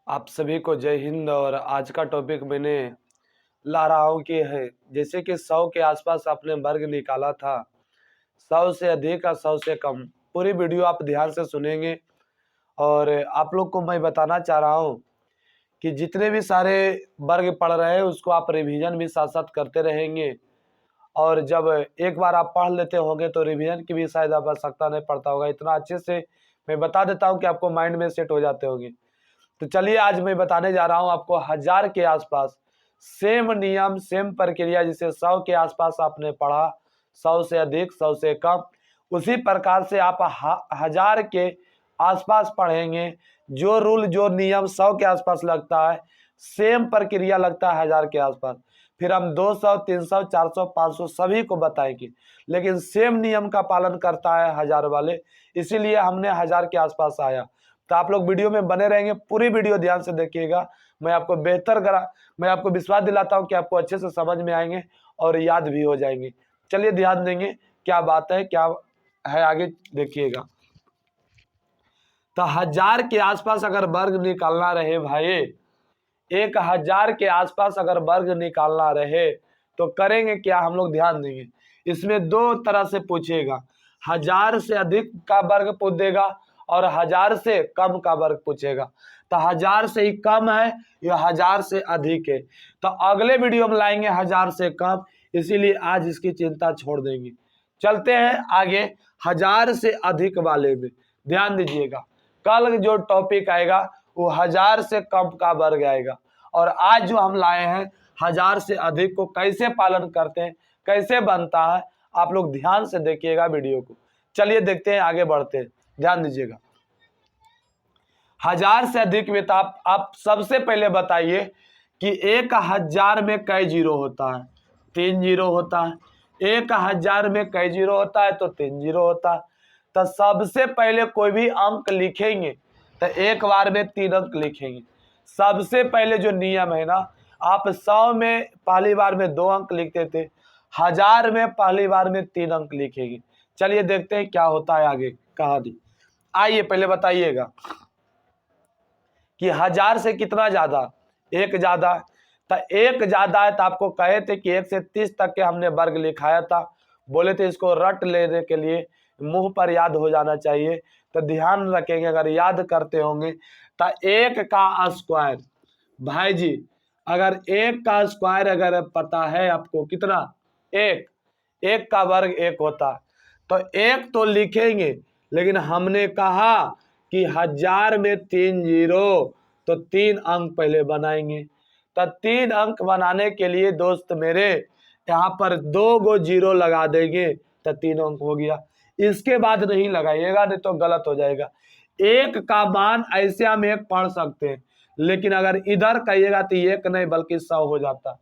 आप सभी को जय हिंद। और आज का टॉपिक मैंने ला रहा हूँ कि है जैसे कि 100 के आसपास आपने वर्ग निकाला था, 100 से अधिक या 100 से कम। पूरी वीडियो आप ध्यान से सुनेंगे और आप लोग को मैं बताना चाह रहा हूँ कि जितने भी सारे वर्ग पढ़ रहे हैं उसको आप रिवीजन भी साथ साथ करते रहेंगे। और जब एक बार आप पढ़ लेते होंगे तो रिवीजन की भी शायद आवश्यकता नहीं पड़ता होगा। इतना अच्छे से मैं बता देता हूँ कि आपको माइंड में सेट हो जाते होंगे। तो चलिए आज मैं बताने जा रहा हूं आपको 1000 के आसपास सेम नियम सेम प्रक्रिया, जिसे 100 के आसपास आपने पढ़ा, 100 से अधिक 100 से कम, उसी प्रकार से आप 1000 के आसपास पढ़ेंगे। जो रूल जो नियम 100 के आसपास लगता है सेम प्रक्रिया लगता है 1000 के आसपास। फिर हम 200 300 400 500 सभी को बताएंगे, लेकिन सेम नियम का पालन करता है 1000 वाले, इसीलिए हमने 1000 के आसपास आया। तो आप लोग वीडियो में बने रहेंगे, पूरी वीडियो ध्यान से देखिएगा। मैं आपको विश्वास दिलाता हूं कि आपको अच्छे से समझ में आएंगे और याद भी हो जाएंगे। चलिए ध्यान देंगे क्या बात है, क्या है, आगे देखिएगा। तो 1000 के आसपास अगर वर्ग निकालना रहे भाई, 1000 के आसपास अगर वर्ग निकालना रहे तो करेंगे क्या हम लोग, ध्यान देंगे। इसमें दो तरह से पूछेगा, 1000 से अधिक का वर्ग पूछ देगा और 1000 से कम का वर्ग पूछेगा। तो 1000 से ही कम है या 1000 से अधिक है, तो अगले वीडियो में लाएंगे 1000 से कम, इसीलिए आज इसकी चिंता छोड़ देंगे। चलते हैं आगे 1000 से अधिक वाले में ध्यान दीजिएगा। कल जो टॉपिक आएगा वो 1000 से कम का वर्ग आएगा, और आज जो हम लाए हैं 1000 से अधिक को कैसे पालन करते हैं, कैसे बनता है, आप लोग ध्यान से देखिएगा वीडियो को। चलिए देखते हैं, आगे बढ़ते हैं, ध्यान दीजिएगा। 1000 से अधिक में तो आप सबसे पहले बताइए कि 1000 में कई जीरो होता है, 3 जीरो होता है। 1000 में कई जीरो होता है तो 3 जीरो होता है। तो सबसे पहले कोई भी अंक लिखेंगे तो एक बार में 3 अंक लिखेंगे। सबसे पहले जो नियम है ना, आप 100 में पहली बार में 2 अंक लिखते थे, 1000 में पहली बार में 3 अंक लिखेंगे। चलिए देखते हैं क्या होता है आगे कहानी। आइए पहले बताइएगा कि 1000 से कितना ज्यादा, एक ज्यादा। तो एक ज्यादा है, तो आपको कहे थे कि 1 से 30 तक के हमने वर्ग लिखाया था, बोले थे इसको रट लेने के लिए मुंह पर याद हो जाना चाहिए। तो ध्यान रखेंगे, अगर याद करते होंगे तो 1 का स्क्वायर, भाई जी अगर 1 का स्क्वायर अगर पता है आपको कितना, 1, 1 का वर्ग 1 होता, तो 1 तो लिखेंगे, लेकिन हमने कहा कि 1000 में 3 जीरो, तो 3 अंक पहले बनाएंगे। तो 3 अंक बनाने के लिए दोस्त मेरे यहाँ पर 2 गो जीरो लगा देंगे तो 3 अंक हो गया। इसके बाद नहीं लगाइएगा, नहीं तो गलत हो जाएगा। 1 का मान ऐसे हम 1 पढ़ सकते हैं, लेकिन अगर इधर कहिएगा तो 1 नहीं बल्कि 100 हो जाता,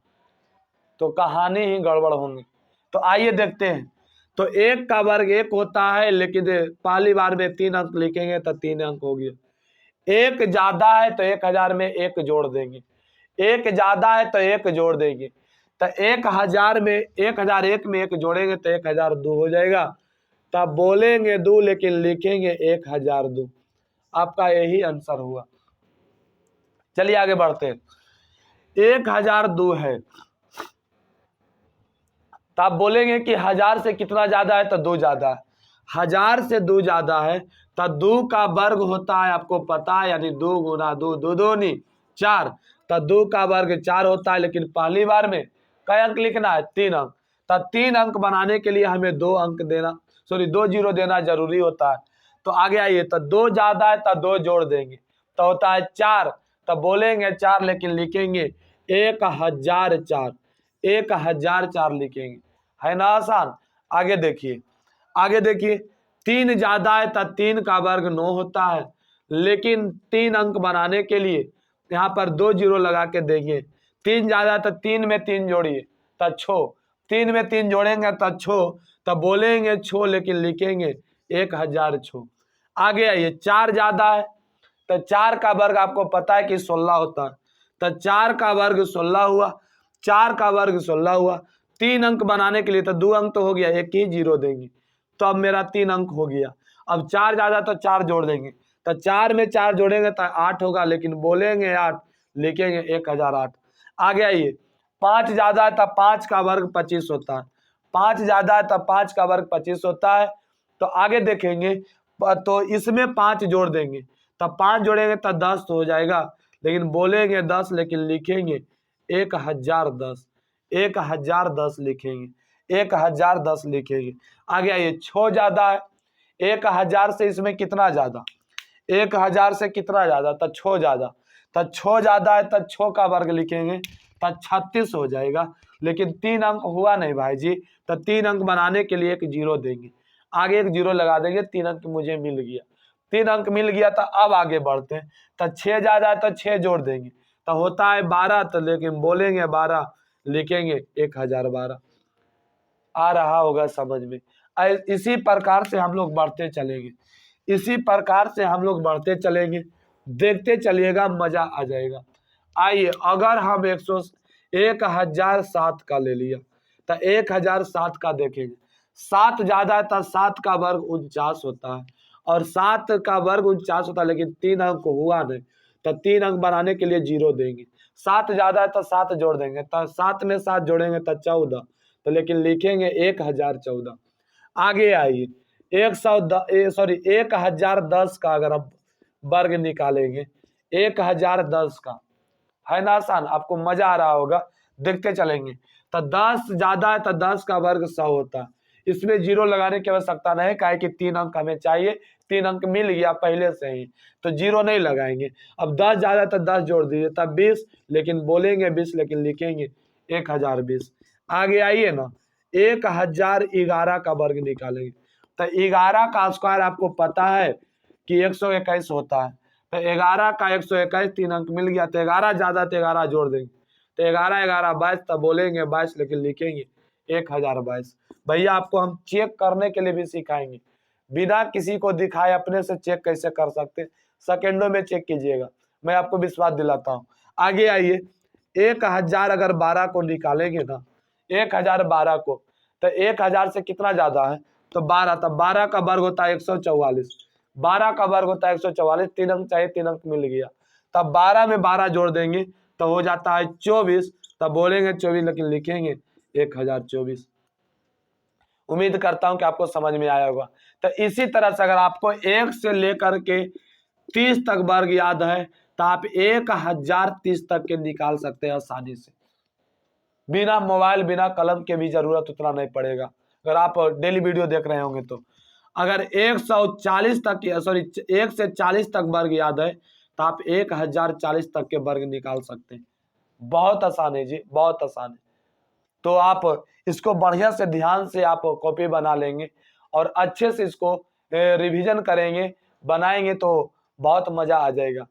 तो कहानी ही गड़बड़ होंगी। तो आइए देखते हैं। तो 1 का वर्ग 1 होता है, लेकिन पहली बार में 3 अंक लिखेंगे तो 3 अंक हो गया। 1 ज्यादा है तो 1000 में 1 जोड़ देंगे, 1 ज्यादा है तो 1 जोड़ देंगे। तो 1000 में 1001 में 1 जोड़ेंगे तो 1002 हो जाएगा। तब बोलेंगे 2 लेकिन लिखेंगे 1002। आपका यही आंसर हुआ। चलिए आगे बढ़ते हैं। 1002 है, तो आप बोलेंगे कि 1000 से कितना ज्यादा है, तो 2 ज्यादा है। 1000 से 2 ज्यादा है तो 2 का वर्ग होता है, आपको पता है, यानी 2 गुना 2, 2 दूनी 4, तो 2 का वर्ग 4 होता है। लेकिन पहली बार में कई अंक लिखना है, 3 अंक। तो 3 अंक बनाने के लिए हमें 2 अंक देना, 2 जीरो देना जरूरी होता है। तो आगे आइए, तो 2 ज्यादा है तो 2 जोड़ देंगे तो होता है 4। तो बोलेंगे 4 लेकिन लिखेंगे 1004, 1004 लिखेंगे, है ना आसान। आगे देखिए, आगे देखिए। 3 ज्यादा है तो 3 का वर्ग 9 होता है, लेकिन 3 अंक बनाने के लिए यहाँ पर 2 जीरो लगा के देंगे। 3 ज्यादा है तो 3 में 3 जोड़िए तो 6, 3 में 3 जोड़ेंगे तो 6, तो बोलेंगे 6 लेकिन लिखेंगे 1006। आगे आइए, 4 ज्यादा है तो 4 का वर्ग आपको पता है कि 16 होता है, तो 4 का वर्ग 16 हुआ, 4 का वर्ग 16 हुआ। 3 अंक बनाने के लिए तो 2 अंक तो हो गया, 1 ही जीरो देंगे, तो अब मेरा 3 अंक हो गया। अब 4 ज्यादा तो 4 जोड़ देंगे, तो 4 में 4 जोड़ेंगे तो 8 होगा, लेकिन बोलेंगे 8, लिखेंगे 1008। आगे आइए, 5 ज्यादा है तब 5 का वर्ग 25 होता है, 5 ज्यादा है तब 5 का वर्ग 25 होता है। तो आगे देखेंगे, तो इसमें 5 जोड़ देंगे, तब 5 जोड़ेंगे तब 10 तो हो जाएगा, लेकिन बोलेंगे 10, लेकिन लिखेंगे 1010, 1010 लिखेंगे, 1010 लिखेंगे। आगे आइए, 6 ज्यादा है, 1000 से इसमें कितना ज्यादा, 1000 से कितना ज्यादा, तो 6 ज्यादा, तो 6 ज्यादा है तो 6 का वर्ग लिखेंगे तो 36 हो जाएगा, लेकिन 3 अंक हुआ नहीं भाई जी, तो 3 अंक बनाने के लिए एक जीरो देंगे, आगे एक जीरो लगा देंगे, 3 अंक मुझे मिल गया, 3 अंक मिल गया। तो अब आगे बढ़ते हैं, तो 6 ज्यादा है तो 6 जोड़ देंगे तो होता है 12, तो लेकिन बोलेंगे 12, लिखेंगे 1012। आ रहा होगा समझ में। इसी प्रकार से हम लोग बढ़ते चलेंगे, इसी प्रकार से हम लोग बढ़ते चलेंगे, देखते चलिएगा, मजा आ जाएगा। आइए, अगर हम 1007 का ले लिया तो 1007 का देखेंगे, 7 ज्यादा है तो 7 का वर्ग 49 होता है, और 7 का वर्ग 49 होता है, लेकिन 3 अंक हुआ नहीं, तो 3 अंक बनाने के लिए जीरो देंगे। 7 ज्यादा है तो 7 जोड़ देंगे, तो 7 में 7 जोड़ेंगे तो 14, तो लेकिन लिखेंगे 1014। आगे आइए, 1010 का अगर आप वर्ग निकालेंगे, 1010 का, है ना आसान, आपको मजा आ रहा होगा, देखते चलेंगे। तो 10 ज्यादा है तो 10 का वर्ग 100 होता है, इसमें जीरो लगाने की आवश्यकता नहीं, काहे कि 3 अंक हमें चाहिए, 3 अंक मिल गया पहले से ही, तो जीरो नहीं लगाएंगे। अब 10 ज्यादा है तो 10 जोड़ दीजिए तब 20, लेकिन बोलेंगे 20, लेकिन लिखेंगे 1020। आगे आइए ना, 1011 का वर्ग निकालेंगे, तो 11 का स्क्वायर आपको पता है कि 121 होता है, तो 11 का 121, 3 अंक मिल गया, तो 11 ज्यादा तो 11 जोड़ देंगे, तो 11 11 22, तब बोलेंगे 22, लेकिन लिखेंगे 1022। भैया आपको हम चेक करने के लिए भी सिखाएंगे, बिना किसी को दिखाए अपने से चेक कैसे कर सकते, सेकेंडों में चेक कीजिएगा, मैं आपको विश्वास दिलाता हूँ। आगे आइए, 1000 अगर 12 को निकालेंगे ना, 1012 को, तो 1000 से कितना ज्यादा है, तो 12, तब 12 का वर्ग होता है 144, 12 का वर्ग होता है 144, 3 अंक चाहिए, 3 अंक मिल गया, तब 12 में 12 जोड़ देंगे तो हो जाता है 24, तब बोलेंगे 24, लेकिन लिखेंगे 1024। उम्मीद करता हूं कि आपको समझ में आया होगा। तो इसी तरह से अगर आपको 1 से लेकर के 30 तक वर्ग याद है तो आप 1030 तक के निकाल सकते हैं आसानी से, बिना मोबाइल बिना कलम के भी जरूरत उतना नहीं पड़ेगा, अगर आप डेली वीडियो देख रहे होंगे तो। अगर 140 तक, सॉरी 1 से 40 तक वर्ग याद है तो आप 1040 तक के वर्ग निकाल सकते हैं, बहुत आसान है जी, बहुत आसान है। तो आप इसको बढ़िया से ध्यान से आप कॉपी बना लेंगे और अच्छे से इसको रिवीजन करेंगे, बनाएंगे तो बहुत मजा आ जाएगा।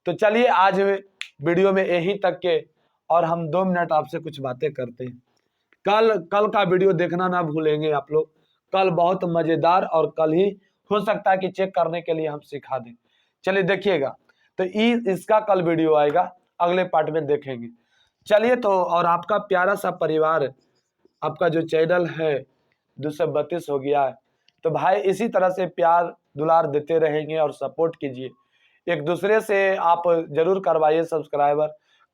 तो चलिए आज वीडियो में यही तक के, और हम 2 मिनट आपसे कुछ बातें करते हैं। कल का वीडियो देखना ना भूलेंगे आप लोग, कल बहुत मजेदार, और कल ही हो सकता है कि चेक करने के लिए हम सिखा दें। चलिए देखिएगा, तो इसका कल वीडियो आएगा, अगले पार्ट में देखेंगे। चलिए, तो और आपका प्यारा सा परिवार, आपका जो चैनल है 232 हो गया है, तो भाई इसी तरह से प्यार दुलार देते रहेंगे और सपोर्ट कीजिए, एक दूसरे से आप जरूर करवाइए सब्सक्राइबर,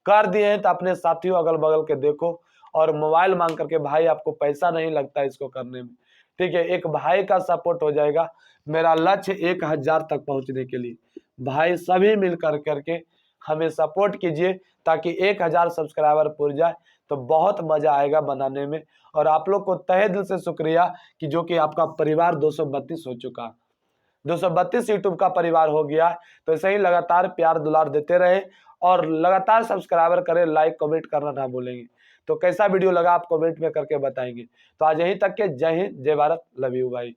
कर दिए हैं तो अपने साथियों अगल बगल के देखो, और मोबाइल मांग करके, भाई आपको पैसा नहीं लगता इसको करने में, ठीक है, एक भाई का सपोर्ट हो जाएगा। मेरा लक्ष्य 1000 तक पहुंचने के लिए, भाई सभी मिल करके हमें सपोर्ट कीजिए, ताकि 1000 सब्सक्राइबर पूर जाए, तो बहुत मजा आएगा बनाने में। और आप लोग को तहे दिल से शुक्रिया कि जो कि आपका परिवार 232 हो चुका, 232 यूट्यूब का परिवार हो गया। तो ऐसे ही लगातार प्यार दुलार देते रहे, और लगातार सब्सक्राइबर करें, लाइक कमेंट करना ना भूलेंगे। तो कैसा वीडियो लगा आप कमेंट में करके बताएंगे। तो आज यहीं तक के, जय हिंद, जय भारत, लव यू भाई।